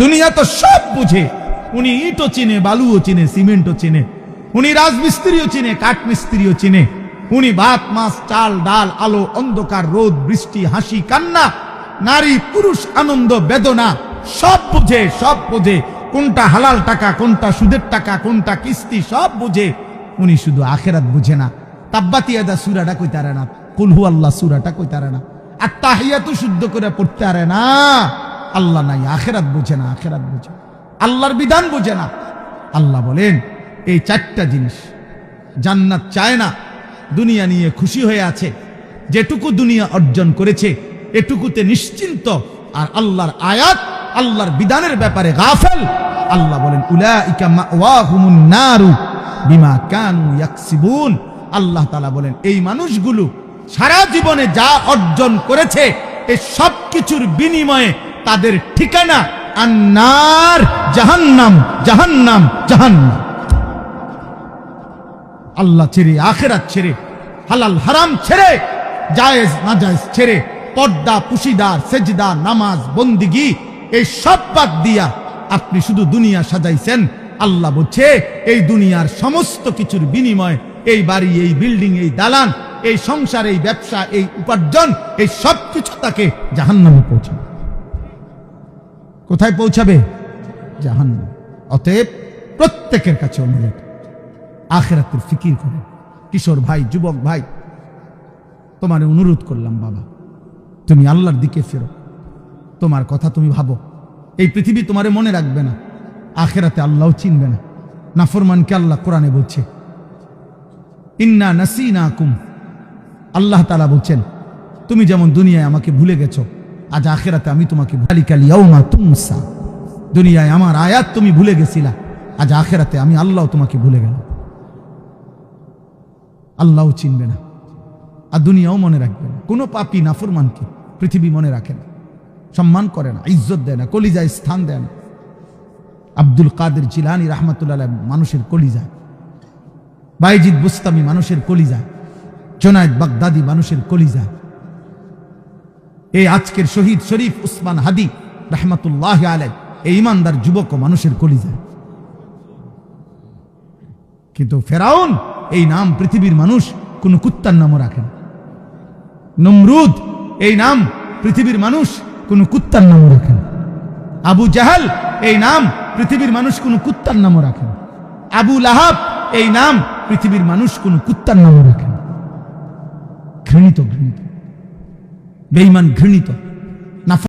দুনিয়া তো সব বুঝে। উনি ইটও চিনে, বালুও চিনে, সিমেন্টও চিনে, উনি রাজমিস্ত্রিও চিনে, কাঠমিস্ত্রিও চিনে, উনি ভাত মাছ চাল ডাল আলো অন্ধকার রোদ বৃষ্টি হাসি কান্না নারী পুরুষ আনন্দ বেদনা সব বুঝে, সব বুঝে। কোনটা হালাল টাকা, কোনটা সুদের টাকা, কোনটা কিস্তি সব বুঝে। উনি শুধু আখেরাত বুঝে না। তাব্বাত ইয়াদা সূরাটা কইতে পারে না, কুল হু আল্লাহ সূরাটা কইতে পারে না, আর তাহিয়াতু শুদ্ধ করে পড়তে পারে না। আল্লাহ নাই, আখেরাত বুঝে না, আখেরাত বুঝে, আল্লাহর বিধান বুঝে না। আল্লাহ বলেন এই চারটা জিনিস জান্নাত চায় না, দুনিয়া নিয়ে খুশি হয়ে আছে, যেটুকু দুনিয়া অর্জন করেছে এটুকুতে নিশ্চিন্ত, আর আল্লাহর আয়াত আল্লাহর বিধানের ব্যাপারে গাফেল। আল্লাহ বলেন উলাইকা মাওয়াহুমুন নারু বিমা কানু ইয়াকসিবুন। আল্লাহ তাআলা বলেন এই মানুষগুলো সারা জীবনে যা অর্জন করেছে এই সব কিছুর বিনিময়ে তাদের ঠিকানা আন্নার, জাহান্নাম, জাহান্নাম, জাহান্নাম। আল্লাহ ছেড়ে, আখেরাত ছেড়ে, হালাল হারাম ছেড়ে, জায়েজ নাজায়েজ ছেড়ে, পর্দা পুশিদার সেজদা নামাজ বন্দিগি এই সব বাদ দিয়া আপনি শুধু দুনিয়া সাজাইছেন। আল্লাহ বলছে এই দুনিয়ার সমস্ত কিছুর বিনিময়, এই বাড়ি, এই বিল্ডিং, এই দালান, এই সংসার, এই ব্যবসা, এই উপার্জন, এই সব কিছু তাকে জাহান্নামে পৌঁছাবে। কোথায় পৌঁছাবে? জাহান্নাম। অতএব প্রত্যেকের কাছে অনুরোধ, আখিরাতের ফিকির করে। কিশোর ভাই, যুবক ভাই, তোমার অনুরোধ করলাম বাবা, তুমি আল্লাহর দিকে ফেরো, তোমার কথা তুমি ভাবো। এই পৃথিবী তোমারে মনে রাখবে না, আখিরাতে আল্লাহও চিনবে না। নাফরমানকে আল্লাহ কোরআনে বলছে ইন্না নাসিনাকুম। আল্লাহ তাআলা বলছেন তুমি যেমন দুনিয়ায় আমাকে ভুলে গেছো, আজ আখিরাতে আমি তোমাকে যালিকাল ইয়াউমা তুনসা। দুনিয়ায় আমার আয়াত তুমি ভুলে গেছিলা, আজ আখিরাতে আমি আল্লাহ তোমাকে ভুলে গেলাম। আল্লাহও চিনবে না, আর দুনিয়াও মনে রাখবে না। কোনো পাপী নাফরমানকে পৃথিবী মনে রাখে না, সম্মান করে না, ইজ্জত দেয় না, কলিজায় স্থান দেয় না। আব্দুল কাদের জিলানী রাহমাতুল্লাহ আলাইহি মানুষের কলিজায়, বাইজিদ বুস্তামি মানুষের কলিজায়, জুনায়েদ বাগদাদি মানুষের কলিজায়, এই আজকের শহীদ শরীফ উসমান হাদি রাহমাতুল্লাহ আলাইহি এই ইমানদার যুবক মানুষের কলিজায়। কিন্তু ফেরাউন এই নাম পৃথিবীর মানুষ কোন কুত্তার নামও রাখে না। নমরুদ এই নাম পৃথিবীর মানুষ কোন কুত্তার নামও রাখে না। আবু জাহাল এই নাম পৃথিবীর মানুষ কোন কুত্তার নামও রাখে না। আবু লাহাব এই নাম পৃথিবীর মানুষ কোন কুত্তার নামও রাখে না। ঘৃণিত, ঘৃণিত, বেঈমান, ঘৃণিত।